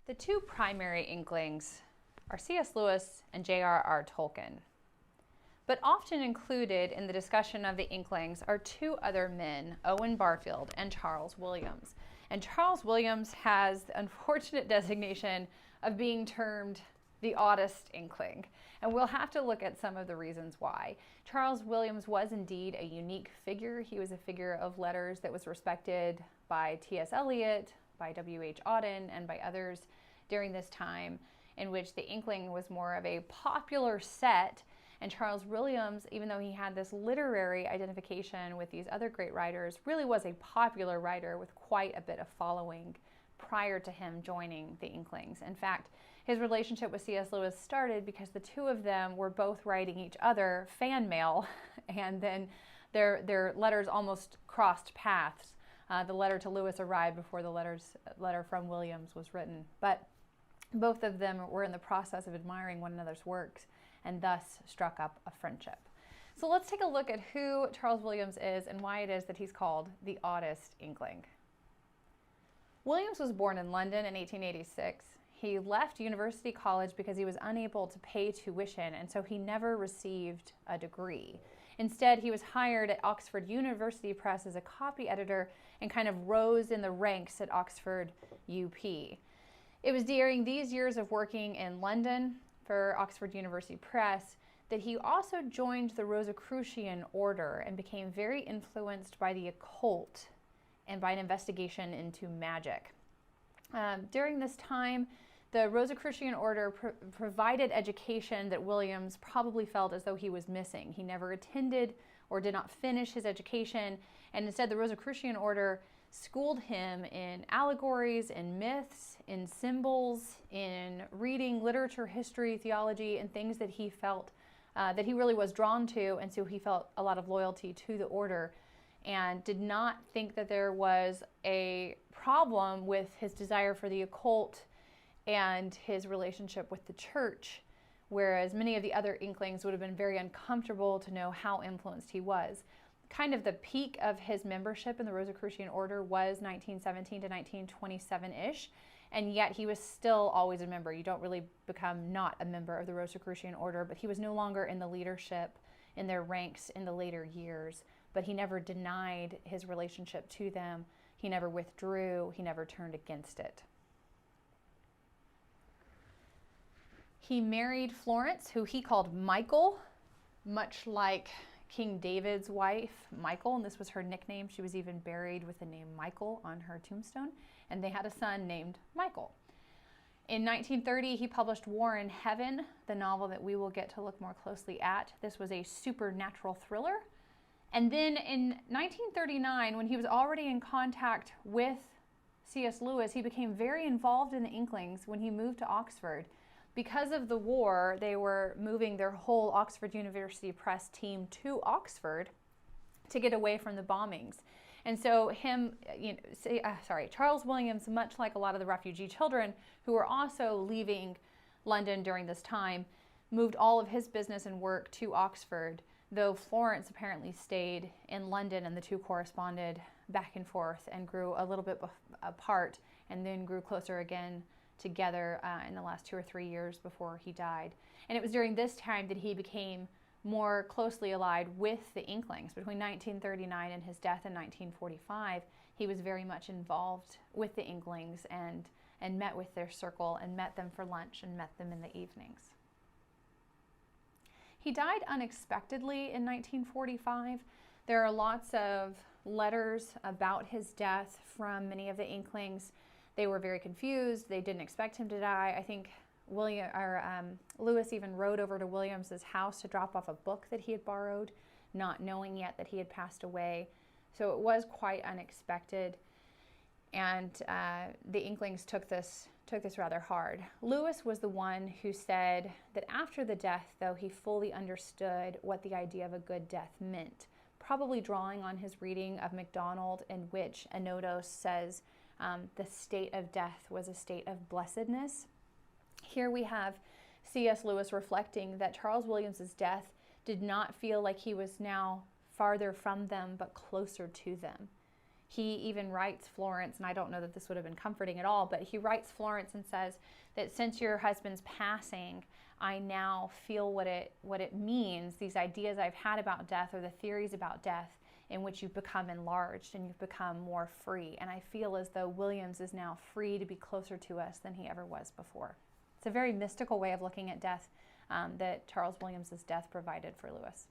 The two primary Inklings are C.S. Lewis and J.R.R. Tolkien. But often included in the discussion of the Inklings are two other men, Owen Barfield and Charles Williams. And Charles Williams has the unfortunate designation of being termed the oddest Inkling. And we'll have to look at some of the reasons why. Charles Williams was indeed a unique figure. He was a figure of letters that was respected by T.S. Eliot, by W.H. Auden, and by others during this time, in which the Inkling was more of a popular set. And Charles Williams, even though he had this literary identification with these other great writers, really was a popular writer with quite a bit of following prior to him joining the Inklings. In fact, his relationship with C.S. Lewis started because the two of them were both writing each other fan mail, and then their letters almost crossed paths. The letter to Lewis arrived before the letter from Williams was written. But both of them were in the process of admiring one another's works and thus struck up a friendship. So let's take a look at who Charles Williams is and why it is that he's called the oddest Inkling. Williams was born in London in 1886. He left University College because he was unable to pay tuition, and so he never received a degree. Instead, he was hired at Oxford University Press as a copy editor and kind of rose in the ranks at Oxford UP. It was during these years of working in London for Oxford University Press that he also joined the Rosicrucian order and became very influenced by the occult and by an investigation into magic. During this time, the Rosicrucian order provided education that Williams probably felt as though he was missing. He never attended or did not finish his education, and instead the Rosicrucian order schooled him in allegories, in myths, in symbols, in reading literature, history, theology, and things that he felt that he really was drawn to, and so he felt a lot of loyalty to the order and did not think that there was a problem with his desire for the occult and his relationship with the church, whereas many of the other Inklings would have been very uncomfortable to know how influenced he was. Kind of the peak of his membership in the Rosicrucian order was 1917 to 1927-ish, and yet he was still always a member. You don't really become not a member of the Rosicrucian order, but he was no longer in the leadership in their ranks in the later years, but he never denied his relationship to them. He never withdrew. He never turned against it. He married Florence, who he called Michael, much like King David's wife, Michael, and this was her nickname. She was even buried with the name Michael on her tombstone, and they had a son named Michael. In 1930, he published War in Heaven, the novel that we will get to look more closely at. This was a supernatural thriller. And then in 1939, when he was already in contact with C.S. Lewis, he became very involved in the Inklings when he moved to Oxford. Because of the war, they were moving their whole Oxford University Press team to Oxford to get away from the bombings. And so Charles Williams, much like a lot of the refugee children who were also leaving London during this time, moved all of his business and work to Oxford, though Florence apparently stayed in London, and the two corresponded back and forth and grew a little bit apart and then grew closer again together in the last 2 or 3 years before he died. And it was during this time that he became more closely allied with the Inklings. Between 1939 and his death in 1945, he was very much involved with the Inklings and met with their circle and met them for lunch and met them in the evenings. He died unexpectedly in 1945. There are lots of letters about his death from many of the Inklings. They were very confused. They didn't expect him to die. I think Lewis even rode over to Williams's house to drop off a book that he had borrowed, not knowing yet that he had passed away. So it was quite unexpected, and the Inklings took this rather hard. Lewis was the one who said that after the death, though, he fully understood what the idea of a good death meant, probably drawing on his reading of MacDonald, in which Anodos says the state of death was a state of blessedness. Here we have C.S. Lewis reflecting that Charles Williams's death did not feel like he was now farther from them but closer to them. He even writes Florence, and I don't know that this would have been comforting at all, but he writes Florence and says that since your husband's passing, I now feel what it means, these ideas I've had about death or the theories about death, in which you've become enlarged and you've become more free. And I feel as though Williams is now free to be closer to us than he ever was before. It's a very mystical way of looking at death that Charles Williams' death provided for Lewis.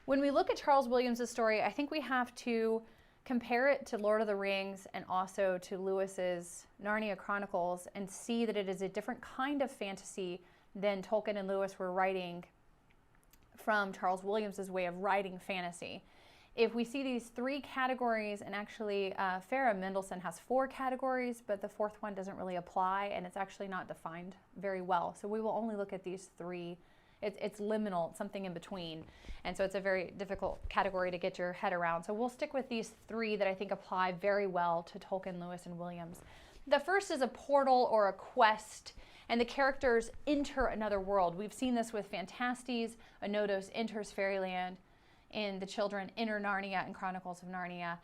When we look at Charles Williams' story, I think we have to compare it to Lord of the Rings and also to Lewis's Narnia Chronicles and see that it is a different kind of fantasy than Tolkien and Lewis were writing from Charles Williams' way of writing fantasy. If we see these three categories, and actually Farah Mendelssohn has 4 categories, but the 4th one doesn't really apply, and it's actually not defined very well. So we will only look at these 3. It's liminal, something in between. And so it's a very difficult category to get your head around. So we'll stick with these 3 that I think apply very well to Tolkien, Lewis, and Williams. The first is a portal or a quest, and the characters enter another world. We've seen this with Phantastes. Onotos enters fairyland. In The Children enter Narnia and Chronicles of Narnia.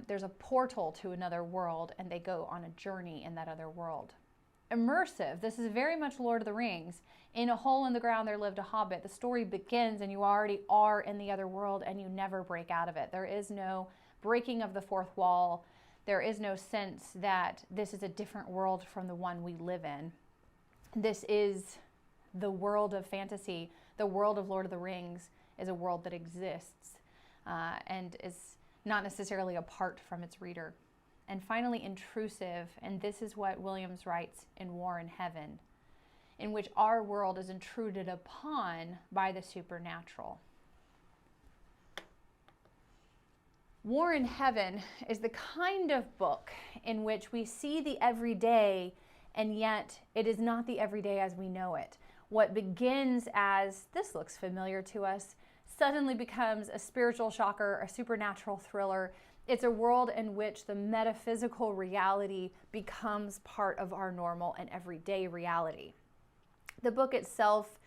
There's a portal to another world, and they go on a journey in that other world. Immersive. This is very much Lord of the Rings. In a hole in the ground there lived a hobbit. The story begins and you already are in the other world and you never break out of it. There is no breaking of the fourth wall. There is no sense that this is a different world from the one we live in. This is the world of fantasy. The world of Lord of the Rings is a world that exists and is not necessarily apart from its reader. And finally, intrusive, and this is what Williams writes in War in Heaven, in which our world is intruded upon by the supernatural. War in Heaven is the kind of book in which we see the everyday, and yet it is not the everyday as we know it. What begins as, this looks familiar to us, suddenly becomes a spiritual shocker, a supernatural thriller. It's a world in which the metaphysical reality becomes part of our normal and everyday reality. The book itself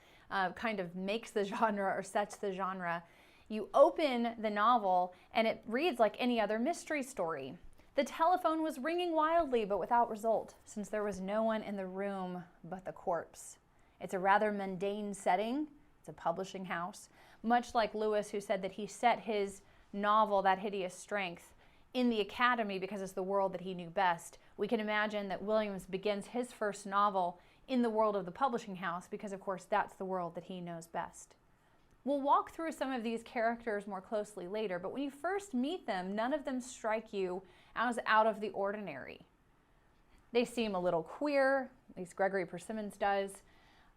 kind of makes the genre or sets the genre. You open the novel and it reads like any other mystery story. The telephone was ringing wildly but without result, since there was no one in the room but the corpse. It's a rather mundane setting. It's a publishing house. Much like Lewis, who said that he set his novel, That Hideous Strength, in the academy because it's the world that he knew best. We can imagine that Williams begins his first novel in the world of the publishing house because, of course, that's the world that he knows best. We'll walk through some of these characters more closely later, but when you first meet them, none of them strike you as out of the ordinary. They seem a little queer, at least Gregory Persimmons does.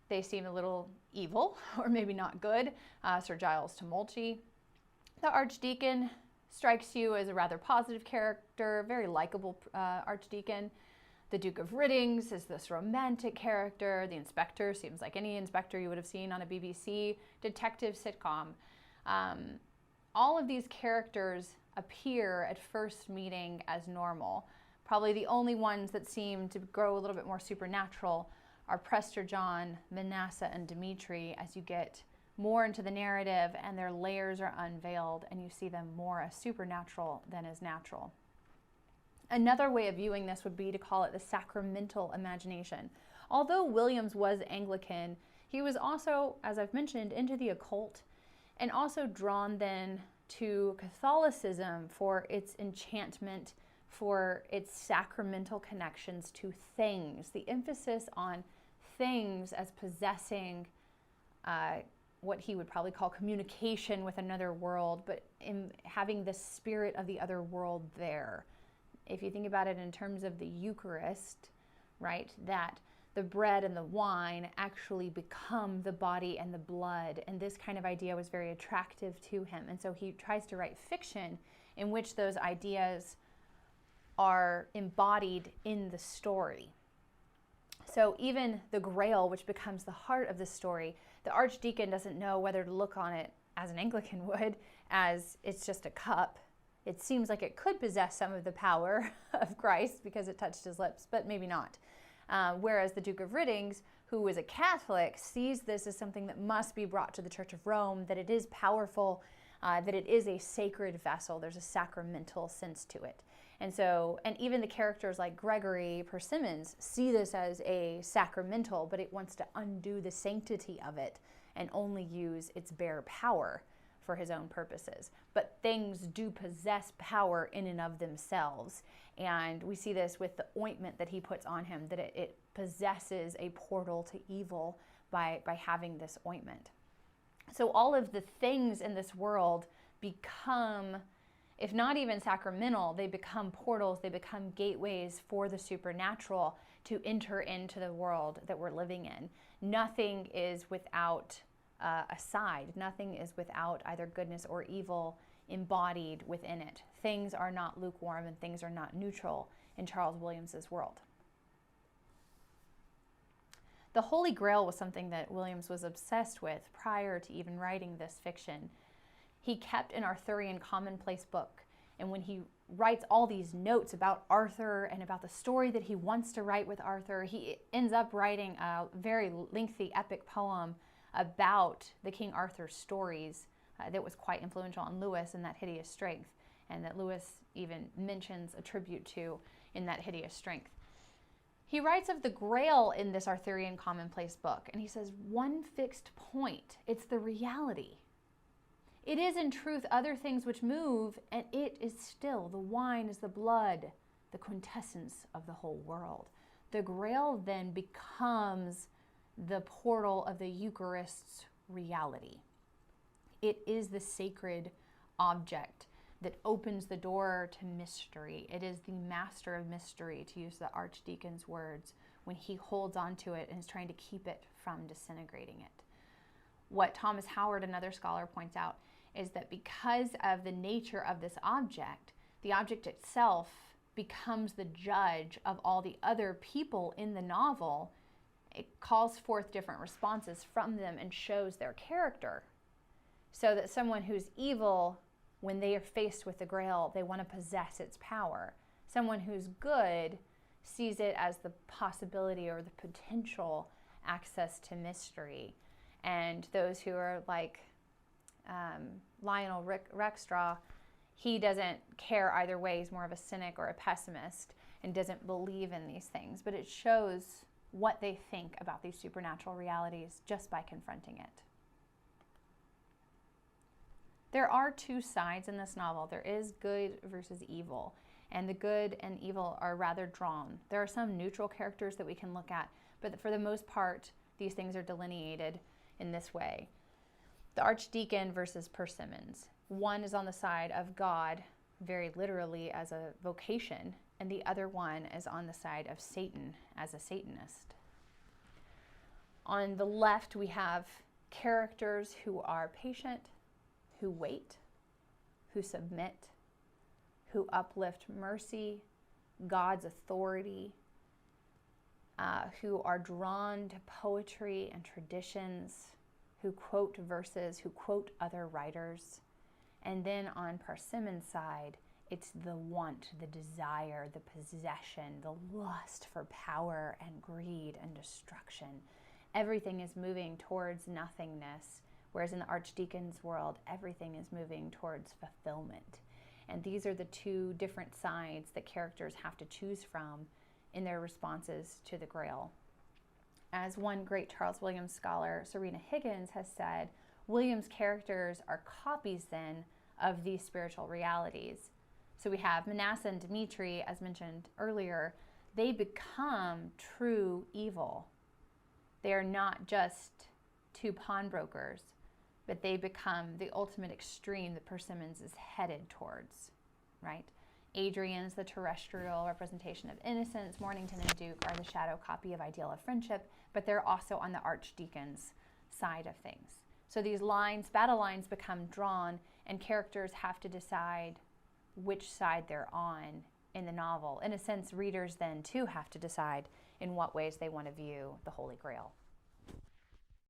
They seem a little evil, or maybe not good. Sir Giles Tumulty. The Archdeacon strikes you as a rather positive character, very likable Archdeacon. The Duke of Riddings is this romantic character. The Inspector seems like any inspector you would have seen on a BBC detective sitcom. All of these characters appear at first meeting as normal. Probably the only ones that seem to grow a little bit more supernatural are Prester John, Manasseh, and Dimitri as you get more into the narrative and their layers are unveiled and you see them more as supernatural than as natural. Another way of viewing this would be to call it the sacramental imagination. Although Williams was Anglican, he was also, as I've mentioned, into the occult and also drawn then to Catholicism for its enchantment, for its sacramental connections to things. The emphasis on things as possessing what he would probably call communication with another world, but in having the spirit of the other world there. If you think about it in terms of the Eucharist, right, that the bread and the wine actually become the body and the blood, and this kind of idea was very attractive to him. And so he tries to write fiction in which those ideas are embodied in the story. So even the Grail, which becomes the heart of the story, the Archdeacon doesn't know whether to look on it as an Anglican would, as it's just a cup. It seems like it could possess some of the power of Christ because it touched his lips, but maybe not. Whereas the Duke of Riddings, who is a Catholic, sees this as something that must be brought to the Church of Rome, that it is powerful, that it is a sacred vessel. There's a sacramental sense to it. And so, and even the characters like Gregory Persimmons see this as a sacramental, but it wants to undo the sanctity of it and only use its bare power for his own purposes. But things do possess power in and of themselves. And we see this with the ointment that he puts on him, that it possesses a portal to evil by having this ointment. So all of the things in this world become, if not even sacramental, they become portals, they become gateways for the supernatural to enter into the world that we're living in. Nothing is without a side. Nothing is without either goodness or evil embodied within it. Things are not lukewarm and things are not neutral in Charles Williams's world. The Holy Grail was something that Williams was obsessed with prior to even writing this fiction. He kept an Arthurian commonplace book, and when he writes all these notes about Arthur and about the story that he wants to write with Arthur, he ends up writing a very lengthy epic poem about the King Arthur stories that was quite influential on Lewis in That Hideous Strength, and that Lewis even mentions a tribute to in That Hideous Strength. He writes of the Grail in this Arthurian commonplace book, and he says, one fixed point, it's the reality. It is in truth other things which move, and it is still. The wine is the blood, the quintessence of the whole world. The Grail then becomes the portal of the Eucharist's reality. It is the sacred object that opens the door to mystery. It is the master of mystery, to use the archdeacon's words, when he holds on to it and is trying to keep it from disintegrating it. What Thomas Howard, another scholar, points out is that because of the nature of this object, the object itself becomes the judge of all the other people in the novel. It calls forth different responses from them and shows their character. So that someone who's evil, when they are faced with the Grail, they want to possess its power. Someone who's good sees it as the possibility or the potential access to mystery. And those who are like Lionel Rexstraw, he doesn't care either way. He's more of a cynic or a pessimist and doesn't believe in these things. But it shows what they think about these supernatural realities just by confronting it. There are two sides in this novel. There is good versus evil, and the good and evil are rather drawn. There are some neutral characters that we can look at, but for the most part, these things are delineated in this way. The Archdeacon versus Persimmons. One is on the side of God, very literally as a vocation, and the other one is on the side of Satan as a Satanist. On the left, we have characters who are patient, who wait, who submit, who uplift mercy, God's authority, who are drawn to poetry and traditions, who quote verses, who quote other writers. And then on Persimmon's side, it's the want, the desire, the possession, the lust for power and greed and destruction. Everything is moving towards nothingness. Whereas in the Archdeacon's world, everything is moving towards fulfillment. And these are the two different sides that characters have to choose from in their responses to the Grail. As one great Charles Williams scholar, Serena Higgins, has said, Williams' characters are copies then of these spiritual realities. So we have Manasseh and Dmitri, as mentioned earlier, they become true evil. They are not just two pawnbrokers, but they become the ultimate extreme that Persimmons is headed towards, right? Adrian's the terrestrial representation of innocence. Mornington and Duke are the shadow copy of ideal of friendship, but they're also on the Archdeacon's side of things. So these lines, battle lines, become drawn, and characters have to decide which side they're on in the novel. In a sense, readers then too have to decide in what ways they want to view the Holy Grail.